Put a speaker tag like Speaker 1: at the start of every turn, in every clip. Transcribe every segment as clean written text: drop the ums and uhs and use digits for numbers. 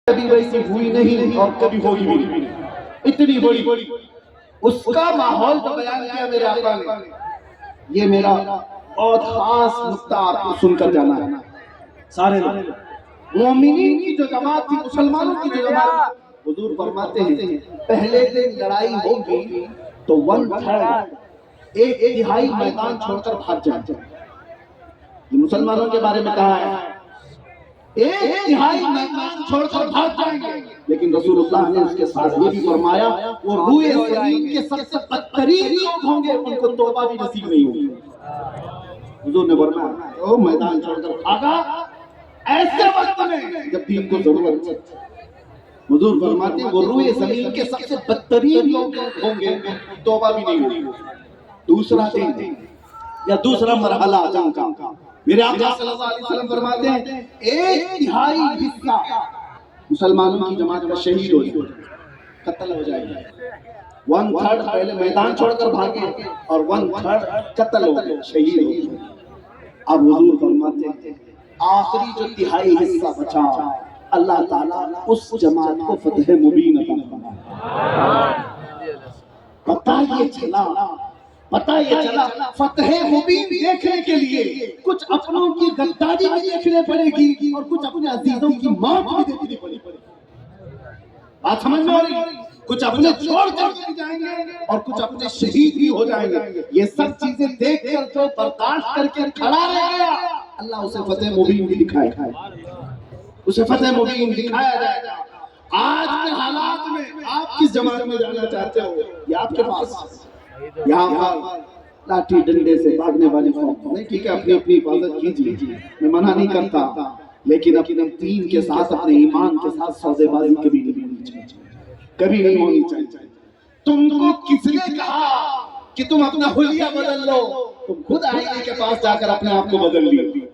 Speaker 1: کبھی ویسی ہوئی نہیں اور کبھی ہوگی بھی نہیں، اتنی بڑی اس کا ماحول جو بیان کیا میرے آقا نے، یہ میرا بہت خاص نقطہ آپ کو سن کر جانا ہے۔ سارے لوگ مومنین کی جو جماعت تھی، مسلمانوں کی جو جماعت، حضور فرماتے ہیں پہلے دن لڑائی ہوگی تو 1/3 ایک تہائی میدان چھوڑ کر بھاگ جائیں۔ یہ مسلمانوں کے بارے میں کہا ہے، ایک تہائی میدان چھوڑ کر بھاگ جائیں گے، لیکن رسول اللہ نے اس کے ساتھ یہ بھی فرمایا وہ روئے زمین کے سب سے بدترین لوگ ہوں گے، ان کو توبہ بھی نصیب نہیں ہوگی۔ حضور نے فرمایا وہ میدان چھوڑ کر بھاگا ایسے وقت میں جب دین کو ضرورت ہے۔ حضور فرماتے ہیں وہ روئے زمین کے سب سے بدترین لوگ ہوں گے، توبہ بھی نہیں ہوگی۔ دوسرا دن یا دوسرا مرحلہ جنگ کا، میرے آقا صلی اللہ علیہ وسلم فرماتے ہیں ایک تہائی حصہ مسلمانوں کی جماعت کا شہید ہو جائے، قتل ہو جائے گا۔ 1/3 پہلے میدان چھوڑ کر بھاگے اور 1/3 قتل ہو گئے، شہید ہو گئے۔ اب حضور فرماتے ہیں آخری جو تہائی حصہ بچا، اللہ تعالیٰ اس جماعت کو فتح مبین عطا فرمائے۔ پتہ یہ چلا فتح مبین دیکھنے کے لیے کچھ اپنوں کی غداری بھی دیکھنے پڑے گی اور کچھ اپنے عزیزوں کی موت بھی دیکھنی پڑے گی۔ بات سمجھ میں آ رہی؟ کچھ اپنے چھوڑ کر جائیں گے اور کچھ اپنے شہید بھی ہو جائیں گے۔ یہ سب چیزیں دیکھ کر جو برداشت کر کے کھڑا رہ گیا، اللہ اسے فتح مبین بھی دکھائے گا، اسے فتح مبین دکھایا جائے گا۔ آج کے حالات میں آپ کس جماعت میں جانا چاہتے ہو؟ یہ آپ کے پاس یہاں پر لاٹھی ڈنڈے سے بھاگنے والی قوم نہیں، ٹھیک ہے اپنی اپنی حفاظت کیجیے، میں منع نہیں کرتا، لیکن اپنے دین کے ساتھ اپنے ایمان کے ساتھ سودے بازی کبھی نہیں ہونی چاہیے، کبھی نہیں ہونی چاہیے۔ تم کو کس نے کہا کہ تم اپنا حلیہ بدل لو؟ تم خود آئینے کے پاس جا کر اپنے آپ کو بدل لیا۔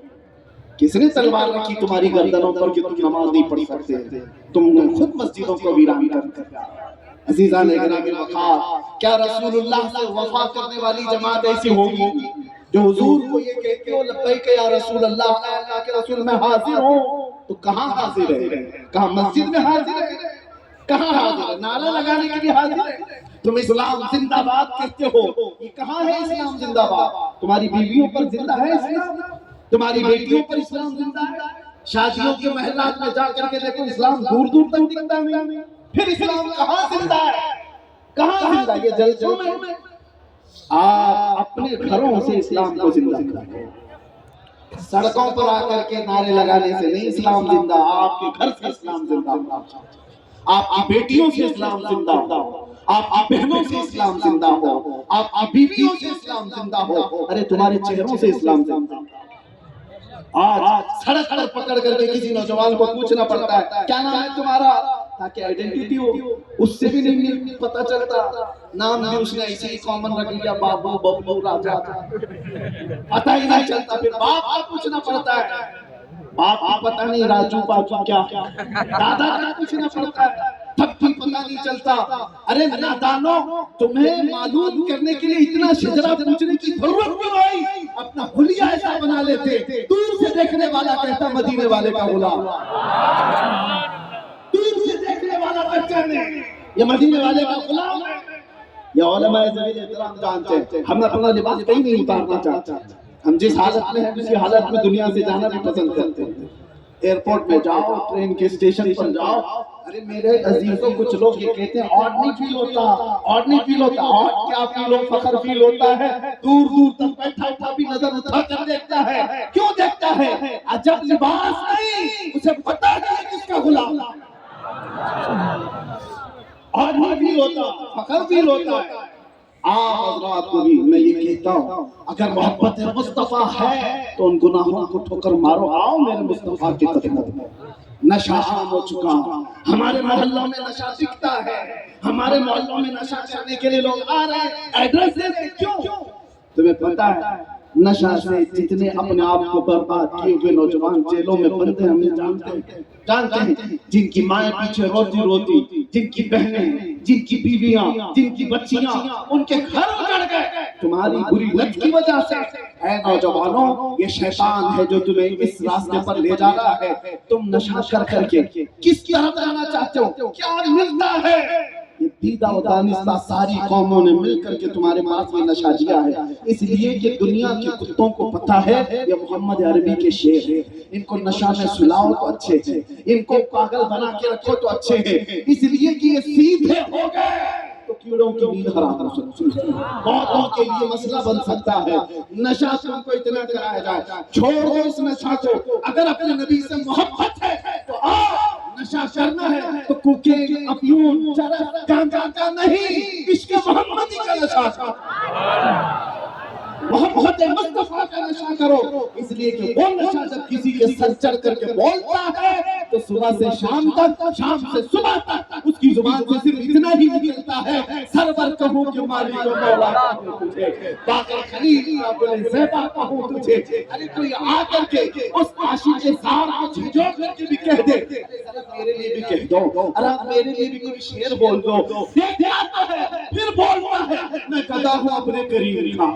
Speaker 1: کس نے تلوار رکھی تمہاری گردنوں پر کہ تم نماز نہیں پڑھ سکتے؟ تم خود مسجدوں کو ویران کر دیا۔ عزیزان اکرام الوقار، کیا رسول اللہ سے وفا کرنے والی جماعت ایسی ہوگی جو حضور کو یہ کہتے ہو لبیک یا رسول اللہ، اے اللہ کے رسول میں حاضر ہوں؟ تو کہاں حاضر ہے؟ کہاں مسجد میں حاضر ہے؟ کہاں حاضر ہے؟ نعرہ لگانے کے لیے حاضر ہے؟ تم اسلام زندہ باد کہتے ہو، یہ کہاں ہے اسلام زندہ باد؟ تمہاری بیویوں پر زندہ ہے اسلام؟ تمہاری بیٹیوں پر اسلام زندہ ہے؟ شادیوں کے محلات میں جا کر کے دیکھو اسلام دور دور تک دکھتا نہیں۔ پھر اسلام کہاں زندہ ہے؟ کہاں زندہ؟ یہ جلسوں میں آپ اپنے گھروں سے اسلام کو زندہ کریں، سڑکوں پر آ کر کے نعرے لگانے سے نہیں اسلام زندہ، آپ کے گھر سے اسلام زندہ ہو، آپ کی بیٹیوں سے اسلام زندہ ہو، آپ کی بہنوں سے اسلام زندہ ہو، آپ کی بیویوں سے اسلام زندہ ہو، ارے تمہارے چہروں سے اسلام زندہ ہو۔ آج سڑک پر پکڑ کر کے کسی نوجوان کو پوچھنا پڑتا ہے کیا نام ہے تمہارا، تاکہ آئیڈینٹیٹی ہو، اس سے بھی نہیں پتا چلتا، نام بھی اس نے ایسے ہی کامن رکھ لیا، بابو ببلو راجا، پتہ ہی نہیں چلتا۔ پھر باپ کا پوچھنا پڑتا ہے، باپ کو پتہ نہیں راجو باجو کیا، دادا کا پوچھنا پڑتا ہے، تب بھی پتہ نہیں چلتا۔ ارے نادانو، تمہیں معلوم کرنے کے لیے اتنا شجرہ پوچھنے کی ضرورت کیوں آئی؟ اپنا حلیہ ایسا بنا لیتے، دور سے دیکھنے والا کہتا مدینے والے کا غلام، دور سے دیکھنے والا بچہ نہیں، یہ مدینے والے کا غلام ہے۔ یہ علماء ذوی احترام جانتے ہیں ہم اپنا لباس کہیں نہیں اتارنا چاہتے، ہم جس حالت میں ہیں اسی حالت میں دنیا سے جانا بھی پسند کرتے ہیں۔ ایئرپورٹ میں جاؤ، ٹرین کے اسٹیشن پر جاؤ، ارے میرے عزیزوں کچھ لوگ یہ کہتے ہیں آڈ نہیں فیل ہوتا، آڈ نہیں فیل ہوتا، آڈ کیا فیل ہو، فخر فیل ہوتا ہے۔ دور دور تک بیٹھا ہوا بھی نظر اٹھا کر دیکھتا ہے، کیوں دیکھتا ہے؟ عجب لباس نہیں، اسے پتہ ہے کس کا غلام، آڈ نہیں فیل ہوتا، فخر فیل ہوتا ہے۔ آپ حضرات کو بھی میں یہ کہتا ہوں اگر محبت مصطفیٰ ہے تو ان گناہوں کو ٹھوکر مارو، آؤ میرے مصطفیٰ کے قدموں میں۔ نشہ عام ہو چکا، ہمارے محلوں میں نشہ بکتا ہے، ہمارے محلوں میں نشہ کرنے کے لیے لوگ آ رہے ہیں، ایڈریس دے دیں، کیوں؟ تمہیں پتہ ہے نشہ سے جتنے اپنے آپ کو برباد کیے ہوئے نوجوان جیلوں میں بند ہیں، ہمیں جانتے ہیں جن کی مائیں پیچھے روتی روتی، جن کی بہنیں، جن کی بیویاں، جن کی بچیاں، ان کے گھر اجڑ گئے تمہاری بری لت کی وجہ سے۔ اے نوجوانوں، یہ شیطان ہے جو تمہیں اس راستے پر لے جا رہا ہے. تم نشہ کر کر کے کس طرف جانا چاہتے ہو؟ کیا ملتا ہے؟ یہ دیدہ و دانستہ ساری قوموں نے مل کر کے تمہارے پاس میں نشہ دیا ہے، اس لیے کہ دنیا کے کتوں کو پتہ ہے یہ محمد عربی کے شعر ہے. ان کو نشہ میں سلاؤ تو اچھے ہیں، ان کو پاگل بنا کے رکھو تو اچھے ہیں، اس لیے کہ یہ سیدھے ہو گئے تو کیڑوں کی نیند حرام ہو سکتی ہے، بہتوں کے لیے مسئلہ بن سکتا ہے. نشہ تم کو اتنا کرایا جائے، چھوڑ دو اس نشہ کو. اگر اپنے نبی سے محبت ہے تو آؤ، نشہ کرنا ہے تو کوکین، افیون، چرس، گانجا کا نہیں، عشق محمدی کا نشہ، محبت مصطفیٰ کا نشہ کرو. اس لیے کہ وہ نشہ جب کسی کے سر چڑھ کر کے بولتا ہے تو صبح سے شام تک، شام سے صبح تک اس کی زبان سے صرف اتنا ہی نکلتا ہے، سرور کہوں کہ مالک و مولا کہوں تجھے، باقر خلیل کا بلے زیبا کہوں تجھے. ارے کوئی آ کر کے اس عاشق زار کو جھنجھوڑ کر کے بھی کہہ دے، میرے لیے بھی کہہ دو، ارے میرے لیے بھی کوئی شعر بول دو. یہ دیتا ہے پھر بولتا ہے میں گدا ہوں اپنے کریم کا،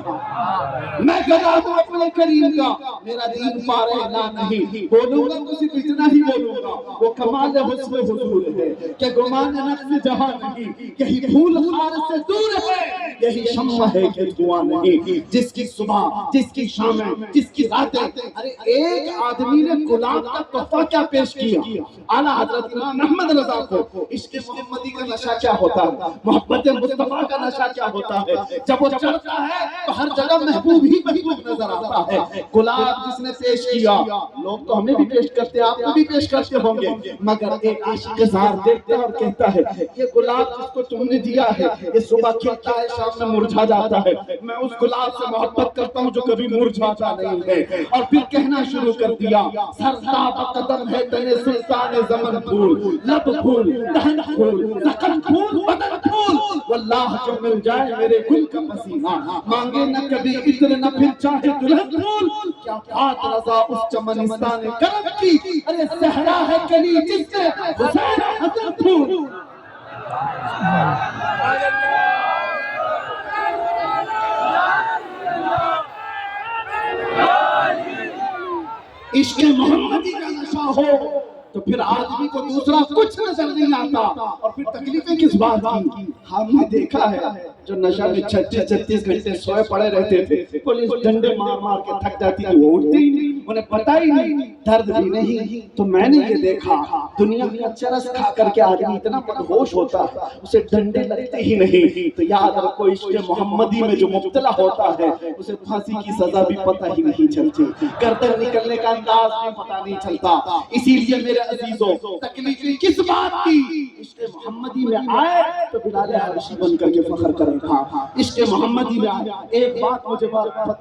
Speaker 1: میں گدا ہوں اپنے کریم کا، میرا دین پارے نہ نہیں. بولوں گا تو صرف اتنا ہی بولوں گا، وہ کمال حسن حضور ہے کہ گمان نقص جہاں نہیں، یہی پھول خار سے دور ہے، یہی شمع ہے کہ دھواں نہیں. جس کی صبح، جس کی شامیں، جس کی راتیں. ارے ایک آدمی نے گلاب کا تحفہ کیا پیش کیا اعلیٰ حضرت امام احمد رضا کو. عشق محمدی کا نشہ کیا ہوتا ہے؟ محبت مصطفیٰ کا نشہ کیا ہوتا ہے؟ جب وہ چڑھتا ہے تو ہر جگہ محبوب ہی محبوب نظر آتا ہے. گلاب جس نے پیش کیا، لوگ تو ہمیں بھی پیش کرتے، آپ کو بھی پیش کرتے ہوں گے، مگر ایک عاشق زار دیکھتا ہے اور کہتا ہے یہ گلاب جس کو تم نے دیا ہے یہ صبح کھلتا ہے، شام میں مرجھا جاتا ہے، میں اس گلاب سے محبت کرتا ہوں جو کبھی مرجھاتا نہیں ہے. اور پھر کہنا شروع کر دیا سرتاب قدم ہے تنے سلطان زمن پھول، لب پھول، دہن پھول، زخم پھول، بدن پھول، واللہ جو مل جائے میرے گل کا پسینہ، مانگے نہ کبھی عطر نہ پھر چاہے دلہن پھول. کیا بات رضا اس چمنستان کرم کی، ارے صحرا ہے کلی جس سے حسین حسن پھول. عشق محمدی کا نشہ ہو تو پھر آدمی کو دوسرا کچھ نظر نہیں آتا. اور پھر تکلیفیں کس بات کی؟ ہم نے دیکھا ہے جو نشہ میں 36 گھنٹے سوئے پڑے رہتے تھے، پولیس ڈنڈے مار مار کے تھک جاتی تھی، وہ اٹھتے ہی نہیں، انہیں پتہ ہی نہیں، درد بھی نہیں. تو میں نے یہ دیکھا دنیا میں چرس کھا کر کے آدمی اتنا مدہوش ہوتا ہے اسے ڈنڈے لگتے ہی نہیں. تو یاد رکھو عشق محمدی میں جو مبتلا ہوتا ہے اسے پھانسی کی سزا بھی پتہ ہی نہیں چلتی، گردن نکلنے کا انداز بھی پتہ نہیں چلتا. اسی لیے میرے عزیزوں تکلیفیں کس بات کی؟ عشق محمدی میں آئے تو بلال حبشی بن کر کے فخر کرے گا. عشق محمدی میں آئے. ایک بات مجھے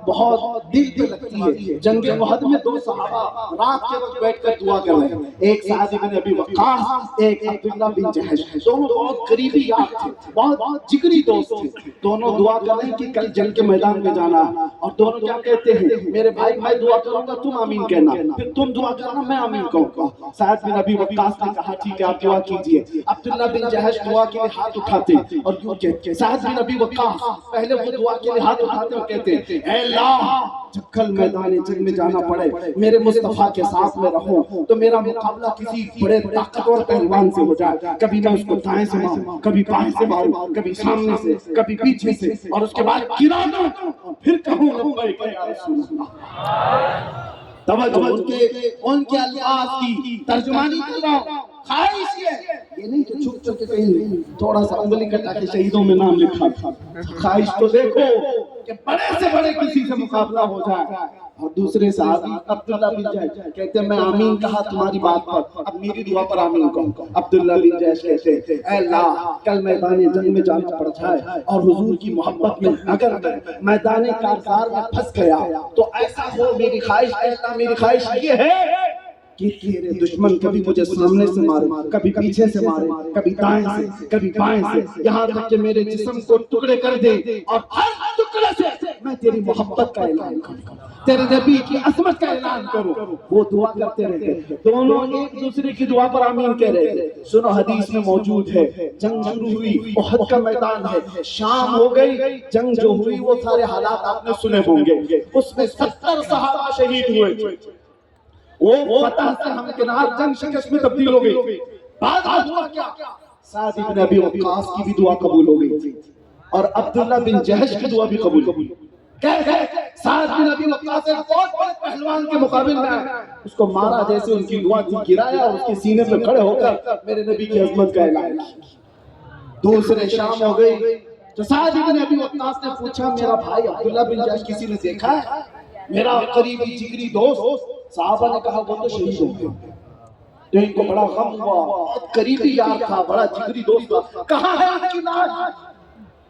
Speaker 1: بہت دل پہ لگتی ہے، جنگ احد میں 2 صحابہ رات کے وقت بیٹھ کر دعا کر رہے ہیں، ایک سعد بن ابی وقاص، ایک عبداللہ بن جحش. دونوں بہت قریبی یار تھے، بہت جگری دوست تھے. دونوں دعا کر رہے ہیں کہ کل جنگ کے میدان میں جانا ہے. اور دونوں کیا کہتے ہیں، میرے بھائی میں دعا کروں گا تم آمین کہنا، پھر تم دعا کرنا میں آمین کہوں گا. سعد بن ابی وقاص نے کہا ٹھیک ہے آپ دعا کیجئے. عبداللہ بن جحش دعا کے لیے ہاتھ اٹھاتے اور یوں کہتے، سعد بن ابی وقاص پہلے وہ دعا کے لیے ہاتھ اٹھاتے اور کہتے اے اللہ جب کل میدان جنگ میں جانا پڑے میرے مصطفیٰ کے ساتھ میں رہوں تو میرا مقابلہ کسی بڑے طاقتور پہلوان سے ہو جائے، کبھی میں اس کو دائیں سے ماروں، کبھی بائیں سے ماروں، کبھی سامنے سے، کبھی پیچھے سے، اور اس کے بعد گرا دوں اور پھر کہوں لبیک یا رسول اللہ. توجہ ان کے الفاظ کی ترجمانی کر رہا ہوں. خواہش یہ نہیں کہ چھپ چھپ کے کہیں تھوڑا سا انگلی کٹا کے شہیدوں میں نام لکھا تھا. خواہش تو دیکھو کہ بڑے سے بڑے کسی سے مقابلہ ہو جائے. اور دوسرے صحابی عبداللہ بن جحش کہتے ہیں میں آمین کہا تمہاری بات پر، اب میری دعا پر آمین کہوں. عبداللہ بن جحش کہتے ہیں اے اللہ کل میدان جنگ میں جانا پڑ جائے اور حضور کی محبت میں اگر میں میدان کارزار میں پھنس گیا تو ایسا ہو، میری خواہش اے اللہ میری خواہش یہ ہے کہ تیرے دشمن کبھی مجھے سامنے سے مارے، کبھی پیچھے سے مارے، کبھی دائیں سے، کبھی بائیں سے، یہاں تک کہ میرے جسم کو ٹکڑے کر دے اور ہر ٹکڑے سے میں تیری محبت کا اعلان کروں. تیرے نبی کی عظمت کا اعلان کرو. وہ دعا کرتے رہتے، دونوں ایک دوسرے کی دعا پر آمین کہہ رہے تھے. سنو حدیث میں موجود ہے، جنگ شروع ہوئی، احد کا میدان ہے، شام ہو گئی، جنگ جو ہوئی وہ سارے حالات آپ نے سنے ہوں گے. اس میں 70 صحابہ شہید ہوئے تھے. وہ فتح سے ہمکنار جنگ شکست میں تبدیل ہو گئی. بعد ہوا کیا؟ سعد بن ابی وقاص کی بھی دعا قبول ہو گئی اور عبداللہ بن جہش کی دعا بھی قبول ہو گئی. کیسے؟ سعد بن ابی وقاص ایک بہت بڑے پہلوان کے مقابل میں آئے، اس کو مارا، جیسے ان کی دعا تھی گرایا اور اس کے سینے پہ کھڑے ہو کر میرے نبی کی عظمت کا اعلان کیا. دوسرے شام ہو گئی تو سعد بن ابی وقاص نے پوچھا میرا بھائی عبداللہ بن جہش کسی نے دیکھا ہے؟ میرا قریبی جگری دوست. صحابہ نے کہا وہ تو شہید ہو گیا. تو ان کو بڑا غم ہوا، بہت قریبی یار تھا، بڑا جگری دوست تھا، کہاں ہے ان کی لاش؟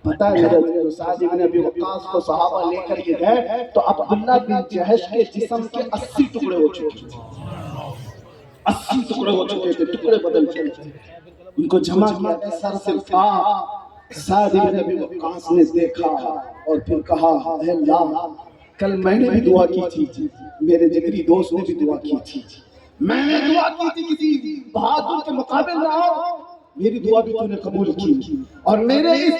Speaker 1: پتا ہے میرے سعد بن ابی وقاص کو صحابہ لے کر کے گئے تو عبداللہ بن جہش کے جسم کے 80 ٹکڑے ہو چکے تھے. 80 ٹکڑے ہو چکے تھے، ٹکڑے بدل چکے تھے. ان کو جمع کیا گیا، سر سے تھا. سعد بن ابی وقاص نے دیکھا اور پھر کہا اے اللہ، کل میں نے بھی دعا کی تھی، میرے جگری دوست نے بھی دعا کی تھی، میں نے دعا کی تھی کسی بہادر کے مقابل میں آؤ، میری دعا بھی تو نے قبول کی اور میرے اس